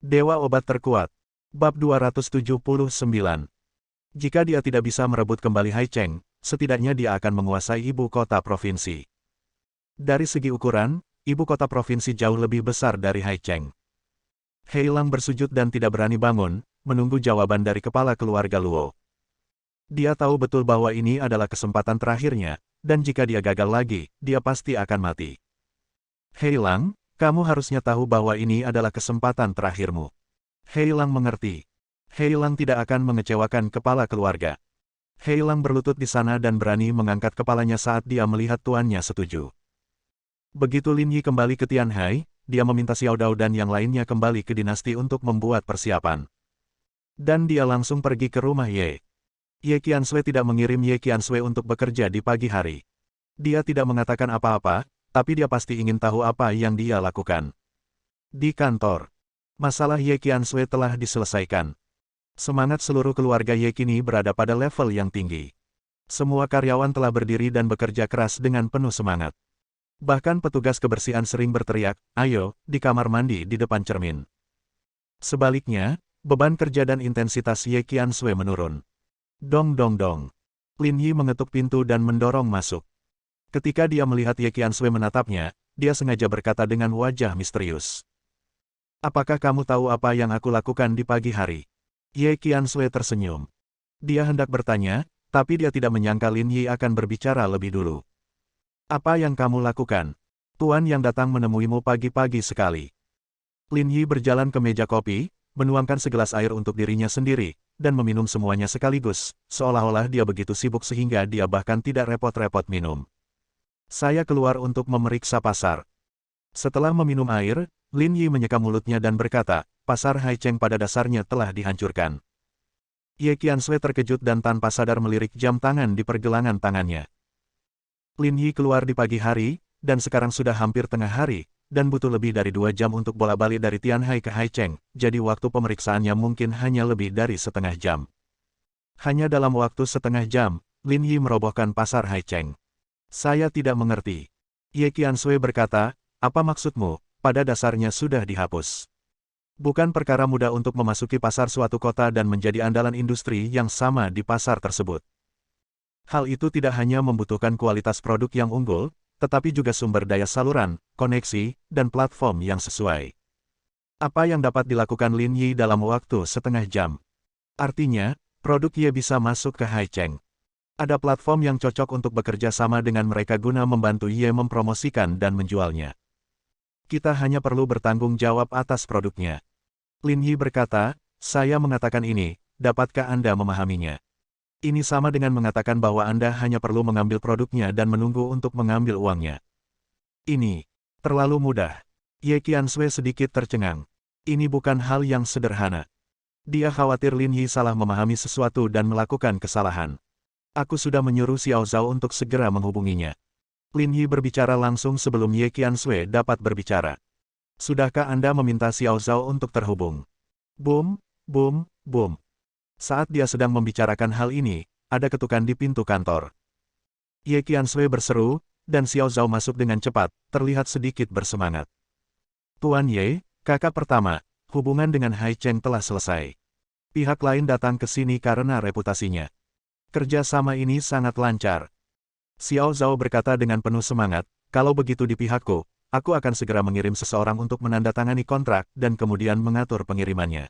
Dewa Obat Terkuat. Bab 279. Jika dia tidak bisa merebut kembali Haicheng, setidaknya dia akan menguasai ibu kota provinsi. Dari segi ukuran, ibu kota provinsi jauh lebih besar dari Haicheng. Heilang bersujud dan tidak berani bangun, menunggu jawaban dari kepala keluarga Luo. Dia tahu betul bahwa ini adalah kesempatan terakhirnya, dan jika dia gagal lagi, dia pasti akan mati. Heilang, kamu harusnya tahu bahwa ini adalah kesempatan terakhirmu. Heilang mengerti. Heilang tidak akan mengecewakan kepala keluarga. Heilang berlutut di sana dan berani mengangkat kepalanya saat dia melihat tuannya setuju. Begitu Lin Yi kembali ke Tianhai, dia meminta Xiao Dao dan yang lainnya kembali ke dinasti untuk membuat persiapan. Dan dia langsung pergi ke rumah Ye. Ye Qianshui tidak mengirim Ye Qianshui untuk bekerja di pagi hari. Dia tidak mengatakan apa-apa, tapi dia pasti ingin tahu apa yang dia lakukan. Di kantor, masalah Ye Qianshui telah diselesaikan. Semangat seluruh keluarga Ye kini berada pada level yang tinggi. Semua karyawan telah berdiri dan bekerja keras dengan penuh semangat. Bahkan petugas kebersihan sering berteriak, "Ayo," di kamar mandi di depan cermin. Sebaliknya, beban kerja dan intensitas Ye Qianshui menurun. Dong dong dong. Lin Yi mengetuk pintu dan mendorong masuk. Ketika dia melihat Ye Qianshui menatapnya, dia sengaja berkata dengan wajah misterius. "Apakah kamu tahu apa yang aku lakukan di pagi hari?" Ye Qianshui tersenyum. Dia hendak bertanya, tapi dia tidak menyangka Lin Yi akan berbicara lebih dulu. "Apa yang kamu lakukan? Tuan yang datang menemuimu pagi-pagi sekali." Lin Yi berjalan ke meja kopi, menuangkan segelas air untuk dirinya sendiri, dan meminum semuanya sekaligus, seolah-olah dia begitu sibuk sehingga dia bahkan tidak repot-repot minum. "Saya keluar untuk memeriksa pasar." Setelah meminum air, Lin Yi menyeka mulutnya dan berkata, "Pasar Haicheng pada dasarnya telah dihancurkan." Ye Qianshui terkejut dan tanpa sadar melirik jam tangan di pergelangan tangannya. Lin Yi keluar di pagi hari, dan sekarang sudah hampir tengah hari, dan butuh lebih dari 2 jam untuk bolak-balik dari Tianhai ke Haicheng, jadi waktu pemeriksaannya mungkin hanya lebih dari setengah jam. Hanya dalam waktu setengah jam, Lin Yi merobohkan pasar Haicheng. "Saya tidak mengerti." Ye Qianshui berkata, "Apa maksudmu? Pada dasarnya sudah dihapus. Bukan perkara mudah untuk memasuki pasar suatu kota dan menjadi andalan industri yang sama di pasar tersebut. Hal itu tidak hanya membutuhkan kualitas produk yang unggul, tetapi juga sumber daya saluran, koneksi, dan platform yang sesuai." Apa yang dapat dilakukan Lin Yi dalam waktu setengah jam? Artinya, produk Ye bisa masuk ke Haicheng. Ada platform yang cocok untuk bekerja sama dengan mereka guna membantu Ye mempromosikan dan menjualnya. Kita hanya perlu bertanggung jawab atas produknya. Lin Yi berkata, "Saya mengatakan ini, dapatkah Anda memahaminya? Ini sama dengan mengatakan bahwa Anda hanya perlu mengambil produknya dan menunggu untuk mengambil uangnya. Ini terlalu mudah." Ye Qianshui sedikit tercengang. Ini bukan hal yang sederhana. Dia khawatir Lin Yi salah memahami sesuatu dan melakukan kesalahan. "Aku sudah menyuruh Xiao Zhao untuk segera menghubunginya." Lin Yi berbicara langsung sebelum Ye Qianshui dapat berbicara. "Sudahkah Anda meminta Xiao Zhao untuk terhubung?" Boom, boom, boom. Saat dia sedang membicarakan hal ini, ada ketukan di pintu kantor. Ye Qianshui berseru, dan Xiao Zhao masuk dengan cepat, terlihat sedikit bersemangat. "Tuan Ye, kakak pertama, hubungan dengan Haicheng telah selesai. Pihak lain datang ke sini karena reputasinya. Kerja sama ini sangat lancar." Xiao Zhao berkata dengan penuh semangat, "Kalau begitu di pihakku, aku akan segera mengirim seseorang untuk menandatangani kontrak dan kemudian mengatur pengirimannya."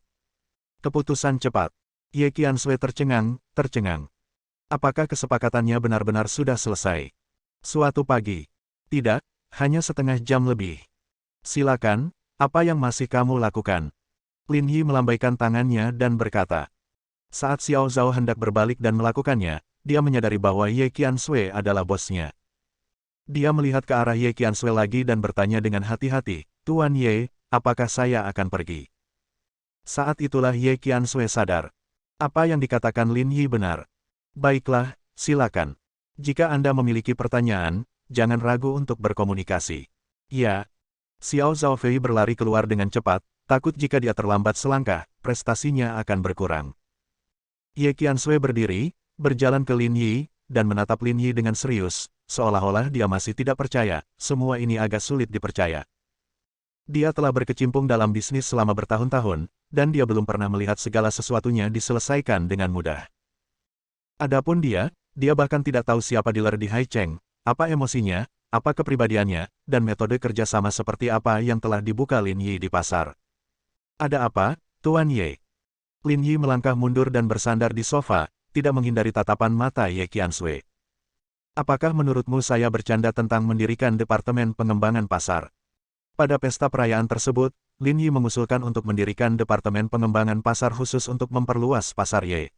Keputusan cepat. Ye Qianshui tercengang. Apakah kesepakatannya benar-benar sudah selesai? Suatu pagi. "Tidak, hanya setengah jam lebih." "Silakan, apa yang masih kamu lakukan?" Lin Yi melambaikan tangannya dan berkata. Saat Xiao Zhao hendak berbalik dan melakukannya, dia menyadari bahwa Ye Qianshui adalah bosnya. Dia melihat ke arah Ye Qianshui lagi dan bertanya dengan hati-hati, "Tuan Ye, apakah saya akan pergi?" Saat itulah Ye Qianshui sadar. Apa yang dikatakan Lin Yi benar. "Baiklah, silakan. Jika Anda memiliki pertanyaan, jangan ragu untuk berkomunikasi." "Ya." Xiao Zhao Fei berlari keluar dengan cepat, takut jika dia terlambat selangkah, prestasinya akan berkurang. Ye Qianshui berdiri, berjalan ke Lin Yi, dan menatap Lin Yi dengan serius, seolah-olah dia masih tidak percaya, semua ini agak sulit dipercaya. Dia telah berkecimpung dalam bisnis selama bertahun-tahun, dan dia belum pernah melihat segala sesuatunya diselesaikan dengan mudah. Adapun dia bahkan tidak tahu siapa dealer di Haicheng, apa emosinya, apa kepribadiannya, dan metode kerjasama seperti apa yang telah dibuka Lin Yi di pasar. Ada apa, Tuan Ye? Lin Yi melangkah mundur dan bersandar di sofa, tidak menghindari tatapan mata Ye Qiansui. Apakah menurutmu saya bercanda tentang mendirikan departemen pengembangan pasar? Pada pesta perayaan tersebut, Lin Yi mengusulkan untuk mendirikan departemen pengembangan pasar khusus untuk memperluas pasar Ye.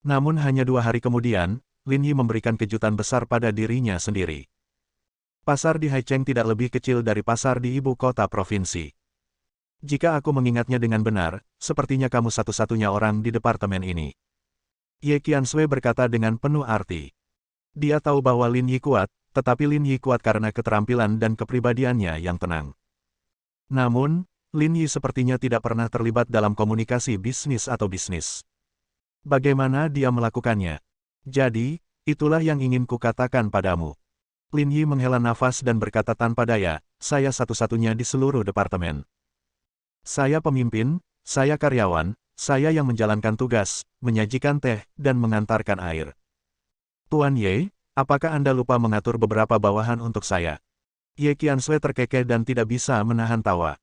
Namun hanya 2 hari kemudian, Lin Yi memberikan kejutan besar pada dirinya sendiri. Pasar di Haicheng tidak lebih kecil dari pasar di ibu kota provinsi. Jika aku mengingatnya dengan benar, sepertinya kamu satu-satunya orang di departemen ini. Ye Qiansui berkata dengan penuh arti. Dia tahu bahwa Lin Yi kuat, tetapi Lin Yi kuat karena keterampilan dan kepribadiannya yang tenang. Namun, Lin Yi sepertinya tidak pernah terlibat dalam komunikasi bisnis atau bisnis. Bagaimana dia melakukannya? Jadi, itulah yang ingin kukatakan padamu. Lin Yi menghela nafas dan berkata tanpa daya, saya satu-satunya di seluruh departemen. Saya pemimpin, saya karyawan, saya yang menjalankan tugas, menyajikan teh, dan mengantarkan air. Tuan Ye, apakah Anda lupa mengatur beberapa bawahan untuk saya? Ye Qiansui terkekeh dan tidak bisa menahan tawa.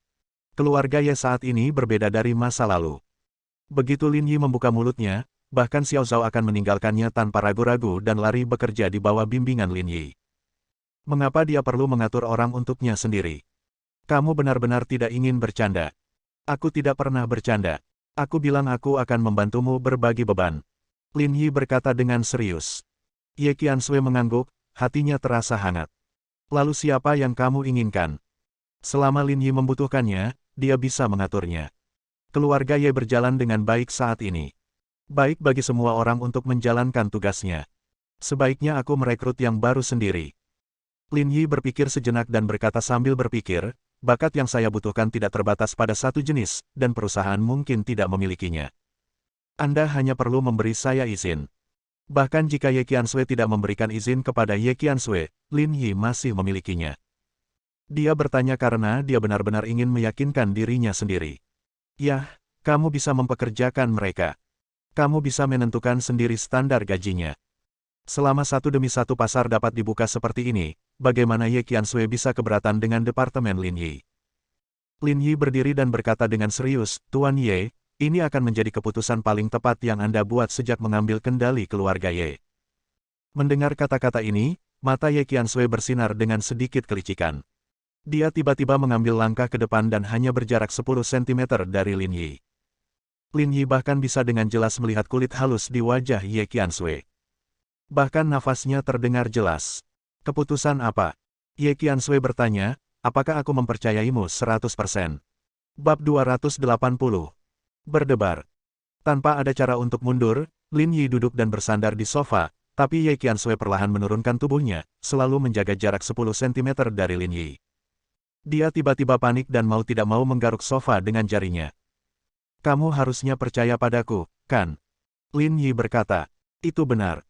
Keluarga Ye saat ini berbeda dari masa lalu. Begitu Lin Yi membuka mulutnya, bahkan Xiao Zhao akan meninggalkannya tanpa ragu-ragu dan lari bekerja di bawah bimbingan Lin Yi. Mengapa dia perlu mengatur orang untuknya sendiri? Kamu benar-benar tidak ingin bercanda. Aku tidak pernah bercanda. Aku bilang aku akan membantumu berbagi beban. Lin Yi berkata dengan serius. Ye Qiansui mengangguk, hatinya terasa hangat. Lalu siapa yang kamu inginkan? Selama Lin Yi membutuhkannya, dia bisa mengaturnya. Keluarga Ye berjalan dengan baik saat ini. Baik bagi semua orang untuk menjalankan tugasnya. Sebaiknya aku merekrut yang baru sendiri. Lin Yi berpikir sejenak dan berkata sambil berpikir, bakat yang saya butuhkan tidak terbatas pada satu jenis, dan perusahaan mungkin tidak memilikinya. Anda hanya perlu memberi saya izin. Bahkan jika Ye Qiansui tidak memberikan izin kepada Ye Qiansui, Lin Yi masih memilikinya. Dia bertanya karena dia benar-benar ingin meyakinkan dirinya sendiri. Yah, kamu bisa mempekerjakan mereka. Kamu bisa menentukan sendiri standar gajinya. Selama satu demi satu pasar dapat dibuka seperti ini, bagaimana Ye Qiansui bisa keberatan dengan departemen Lin Yi? Lin Yi berdiri dan berkata dengan serius, Tuan Ye, ini akan menjadi keputusan paling tepat yang Anda buat sejak mengambil kendali keluarga Ye. Mendengar kata-kata ini, mata Ye Qiansui bersinar dengan sedikit kelicikan. Dia tiba-tiba mengambil langkah ke depan dan hanya berjarak 10 cm dari Lin Yi. Lin Yi bahkan bisa dengan jelas melihat kulit halus di wajah Ye Qiansui. Bahkan nafasnya terdengar jelas. Keputusan apa? Ye Qiansui bertanya, apakah aku mempercayaimu 100%? Bab 280. Berdebar. Tanpa ada cara untuk mundur, Lin Yi duduk dan bersandar di sofa, tapi Ye Qiansui perlahan menurunkan tubuhnya, selalu menjaga jarak 10 cm dari Lin Yi. Dia tiba-tiba panik dan mau tidak mau menggaruk sofa dengan jarinya. Kamu harusnya percaya padaku, kan? Lin Yi berkata. Itu benar.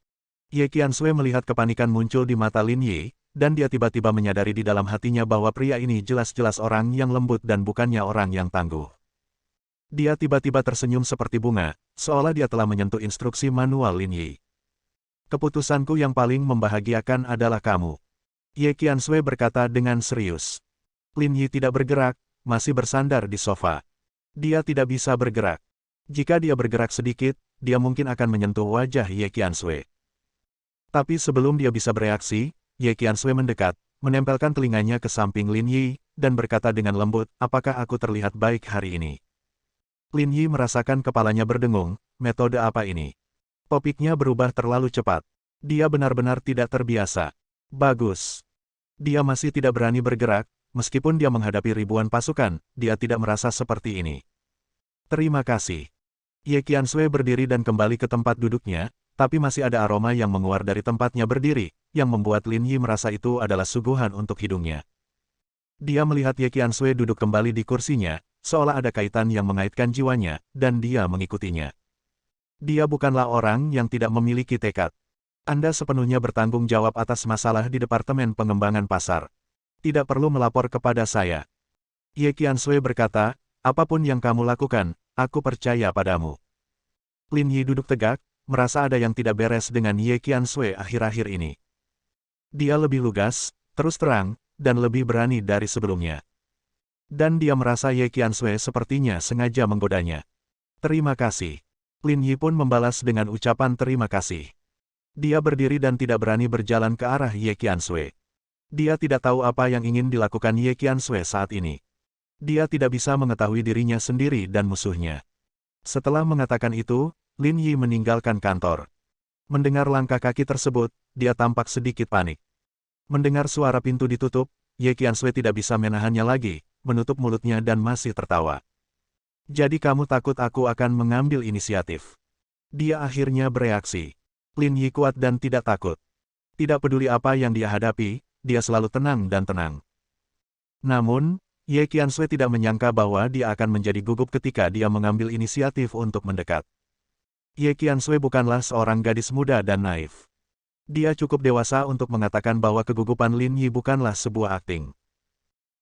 Ye Qiansui melihat kepanikan muncul di mata Lin Yi, dan dia tiba-tiba menyadari di dalam hatinya bahwa pria ini jelas-jelas orang yang lembut dan bukannya orang yang tangguh. Dia tiba-tiba tersenyum seperti bunga, seolah dia telah menyentuh instruksi manual Lin Yi. Keputusanku yang paling membahagiakan adalah kamu. Ye Qiansui berkata dengan serius. Lin Yi tidak bergerak, masih bersandar di sofa. Dia tidak bisa bergerak. Jika dia bergerak sedikit, dia mungkin akan menyentuh wajah Ye Qiansui. Tapi sebelum dia bisa bereaksi, Ye Qiansui mendekat, menempelkan telinganya ke samping Lin Yi, dan berkata dengan lembut, apakah aku terlihat baik hari ini? Lin Yi merasakan kepalanya berdengung, metode apa ini? Topiknya berubah terlalu cepat. Dia benar-benar tidak terbiasa. Bagus. Dia masih tidak berani bergerak, meskipun dia menghadapi ribuan pasukan, dia tidak merasa seperti ini. Terima kasih. Ye Qiansui berdiri dan kembali ke tempat duduknya, tapi masih ada aroma yang menguar dari tempatnya berdiri, yang membuat Lin Yi merasa itu adalah suguhan untuk hidungnya. Dia melihat Ye Qiansui duduk kembali di kursinya, seolah ada kaitan yang mengaitkan jiwanya, dan dia mengikutinya. Dia bukanlah orang yang tidak memiliki tekad. Anda sepenuhnya bertanggung jawab atas masalah di Departemen Pengembangan Pasar. Tidak perlu melapor kepada saya. Ye Qiansui berkata, apapun yang kamu lakukan, aku percaya padamu. Lin Yi duduk tegak, merasa ada yang tidak beres dengan Ye Qiansui akhir-akhir ini. Dia lebih lugas, terus terang, dan lebih berani dari sebelumnya. Dan dia merasa Ye Qiansui sepertinya sengaja menggodanya. Terima kasih. Lin Yi pun membalas dengan ucapan terima kasih. Dia berdiri dan tidak berani berjalan ke arah Ye Qiansui. Dia tidak tahu apa yang ingin dilakukan Ye Qiansui saat ini. Dia tidak bisa mengetahui dirinya sendiri dan musuhnya. Setelah mengatakan itu, Lin Yi meninggalkan kantor. Mendengar langkah kaki tersebut, dia tampak sedikit panik. Mendengar suara pintu ditutup, Ye Qiansui tidak bisa menahannya lagi, menutup mulutnya dan masih tertawa. Jadi kamu takut aku akan mengambil inisiatif? Dia akhirnya bereaksi. Lin Yi kuat dan tidak takut. Tidak peduli apa yang dia hadapi, dia selalu tenang dan tenang. Namun, Ye Qiansui tidak menyangka bahwa dia akan menjadi gugup ketika dia mengambil inisiatif untuk mendekat. Ye Qiansui bukanlah seorang gadis muda dan naif. Dia cukup dewasa untuk mengatakan bahwa kegugupan Lin Yi bukanlah sebuah akting.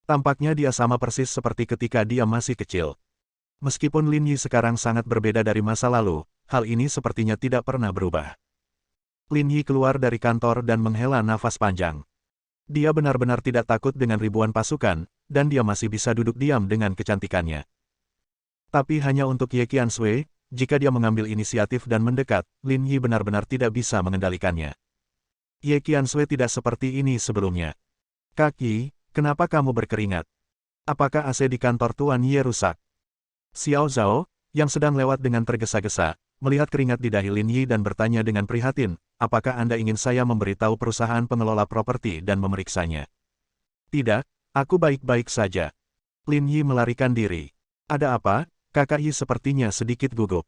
Tampaknya dia sama persis seperti ketika dia masih kecil. Meskipun Lin Yi sekarang sangat berbeda dari masa lalu, hal ini sepertinya tidak pernah berubah. Lin Yi keluar dari kantor dan menghela nafas panjang. Dia benar-benar tidak takut dengan ribuan pasukan, dan dia masih bisa duduk diam dengan kecantikannya. Tapi hanya untuk Ye Qiansui, jika dia mengambil inisiatif dan mendekat, Lin Yi benar-benar tidak bisa mengendalikannya. Ye Qiansui tidak seperti ini sebelumnya. Kaki, kenapa kamu berkeringat? Apakah AC di kantor Tuan Ye rusak? Xiao Zhao, yang sedang lewat dengan tergesa-gesa, melihat keringat di dahi Lin Yi dan bertanya dengan prihatin, apakah Anda ingin saya memberitahu perusahaan pengelola properti dan memeriksanya? Tidak, aku baik-baik saja. Lin Yi melarikan diri. Ada apa? Kakak Yi sepertinya sedikit gugup.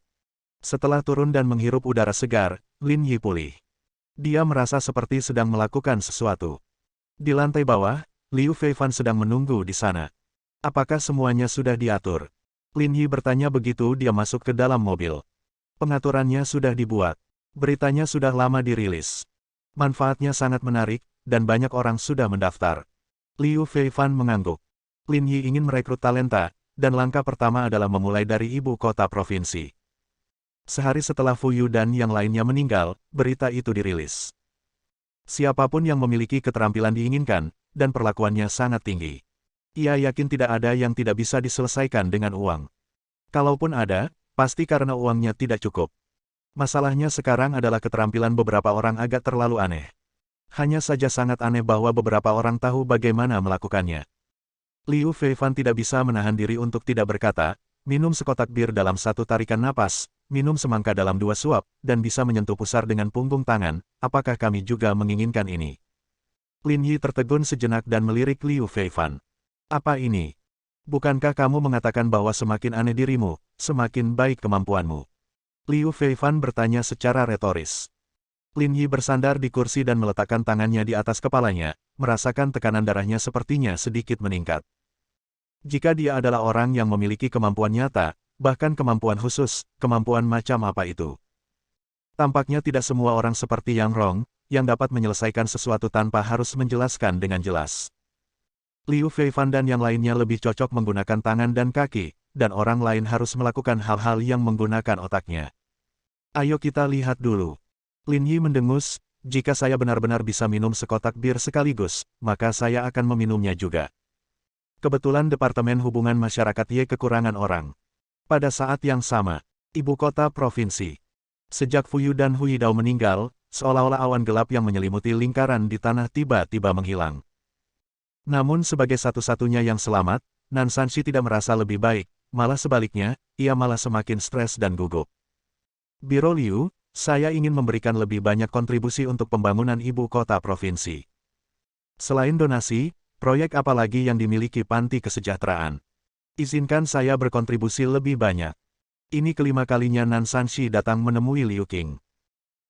Setelah turun dan menghirup udara segar, Lin Yi pulih. Dia merasa seperti sedang melakukan sesuatu. Di lantai bawah, Liu Feifan sedang menunggu di sana. Apakah semuanya sudah diatur? Lin Yi bertanya begitu dia masuk ke dalam mobil. Pengaturannya sudah dibuat. Beritanya sudah lama dirilis. Manfaatnya sangat menarik, dan banyak orang sudah mendaftar. Liu Feifan mengangguk. Lin Yi ingin merekrut talenta, dan langkah pertama adalah memulai dari ibu kota provinsi. Sehari setelah Fu Yu dan yang lainnya meninggal, berita itu dirilis. Siapapun yang memiliki keterampilan diinginkan, dan perlakuannya sangat tinggi. Ia yakin tidak ada yang tidak bisa diselesaikan dengan uang. Kalaupun ada, pasti karena uangnya tidak cukup. Masalahnya sekarang adalah keterampilan beberapa orang agak terlalu aneh. Hanya saja sangat aneh bahwa beberapa orang tahu bagaimana melakukannya. Liu Feifan tidak bisa menahan diri untuk tidak berkata, minum sekotak bir dalam satu tarikan napas, minum semangka dalam dua suap, dan bisa menyentuh pusar dengan punggung tangan, apakah kami juga menginginkan ini? Lin Yi tertegun sejenak dan melirik Liu Feifan. Apa ini? Bukankah kamu mengatakan bahwa semakin aneh dirimu, semakin baik kemampuanmu? Liu Feifan bertanya secara retoris. Lin Yi bersandar di kursi dan meletakkan tangannya di atas kepalanya, merasakan tekanan darahnya sepertinya sedikit meningkat. Jika dia adalah orang yang memiliki kemampuan nyata, bahkan kemampuan khusus, kemampuan macam apa itu? Tampaknya tidak semua orang seperti Yang Rong, yang dapat menyelesaikan sesuatu tanpa harus menjelaskan dengan jelas. Liu Feifan dan yang lainnya lebih cocok menggunakan tangan dan kaki, dan orang lain harus melakukan hal-hal yang menggunakan otaknya. Ayo kita lihat dulu. Lin Yi mendengus, jika saya benar-benar bisa minum sekotak bir sekaligus, maka saya akan meminumnya juga. Kebetulan Departemen Hubungan Masyarakat Ye kekurangan orang. Pada saat yang sama, ibu kota provinsi. Sejak Fu Yu dan Hu Yidao meninggal, seolah-olah awan gelap yang menyelimuti lingkaran di tanah tiba-tiba menghilang. Namun sebagai satu-satunya yang selamat, Nan Sanxi tidak merasa lebih baik, malah sebaliknya, ia malah semakin stres dan gugup. Biro Liu, saya ingin memberikan lebih banyak kontribusi untuk pembangunan ibu kota provinsi. Selain donasi, proyek apa lagi yang dimiliki panti kesejahteraan? Izinkan saya berkontribusi lebih banyak. Ini kelima kalinya Nan Sanxi datang menemui Liu Qing.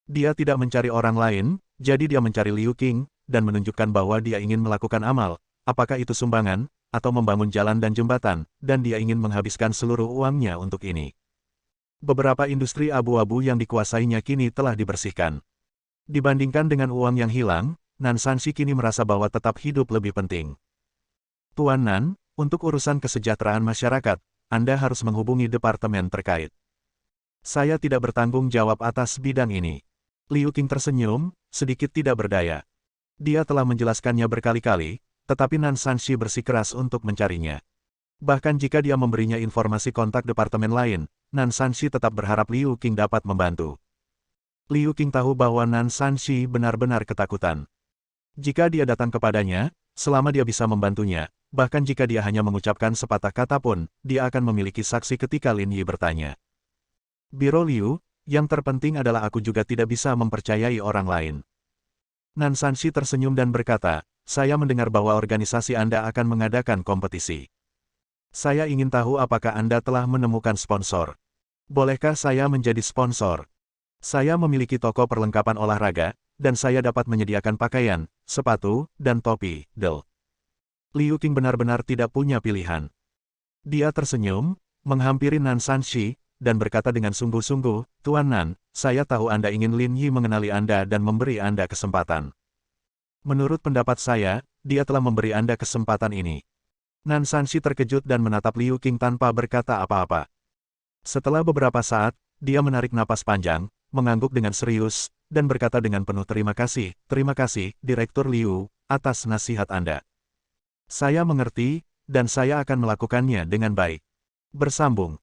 Dia tidak mencari orang lain, jadi dia mencari Liu Qing, dan menunjukkan bahwa dia ingin melakukan amal, apakah itu sumbangan, atau membangun jalan dan jembatan, dan dia ingin menghabiskan seluruh uangnya untuk ini. Beberapa industri abu-abu yang dikuasainya kini telah dibersihkan. Dibandingkan dengan uang yang hilang, Nan Sanxi kini merasa bahwa tetap hidup lebih penting. Tuan Nan, Untuk urusan kesejahteraan masyarakat, Anda harus menghubungi departemen terkait. Saya tidak bertanggung jawab atas bidang ini. Liu Qing tersenyum, sedikit tidak berdaya. Dia telah menjelaskannya berkali-kali, tetapi Nan Sanshi bersikeras untuk mencarinya. Bahkan jika dia memberinya informasi kontak departemen lain, Nan Sanshi tetap berharap Liu Qing dapat membantu. Liu Qing tahu bahwa Nan Sanshi benar-benar ketakutan. Jika dia datang kepadanya, selama dia bisa membantunya, bahkan jika dia hanya mengucapkan sepatah kata pun, dia akan memiliki saksi ketika Lin Yi bertanya. Biro Liu, yang terpenting adalah aku juga tidak bisa mempercayai orang lain. Nan Sanshi tersenyum dan berkata, saya mendengar bahwa organisasi Anda akan mengadakan kompetisi. Saya ingin tahu apakah Anda telah menemukan sponsor. Bolehkah saya menjadi sponsor? Saya memiliki toko perlengkapan olahraga, dan saya dapat menyediakan pakaian, sepatu, dan topi, Del. Liu Qing benar-benar tidak punya pilihan. Dia tersenyum, menghampiri Nan Sanshi, dan berkata dengan sungguh-sungguh, Tuan Nan, saya tahu Anda ingin Lin Yi mengenali Anda dan memberi Anda kesempatan. Menurut pendapat saya, dia telah memberi Anda kesempatan ini. Nan Sanshi terkejut dan menatap Liu Qing tanpa berkata apa-apa. Setelah beberapa saat, dia menarik napas panjang, mengangguk dengan serius, dan berkata dengan penuh terima kasih, Direktur Liu, atas nasihat Anda. Saya mengerti, dan saya akan melakukannya dengan baik. Bersambung.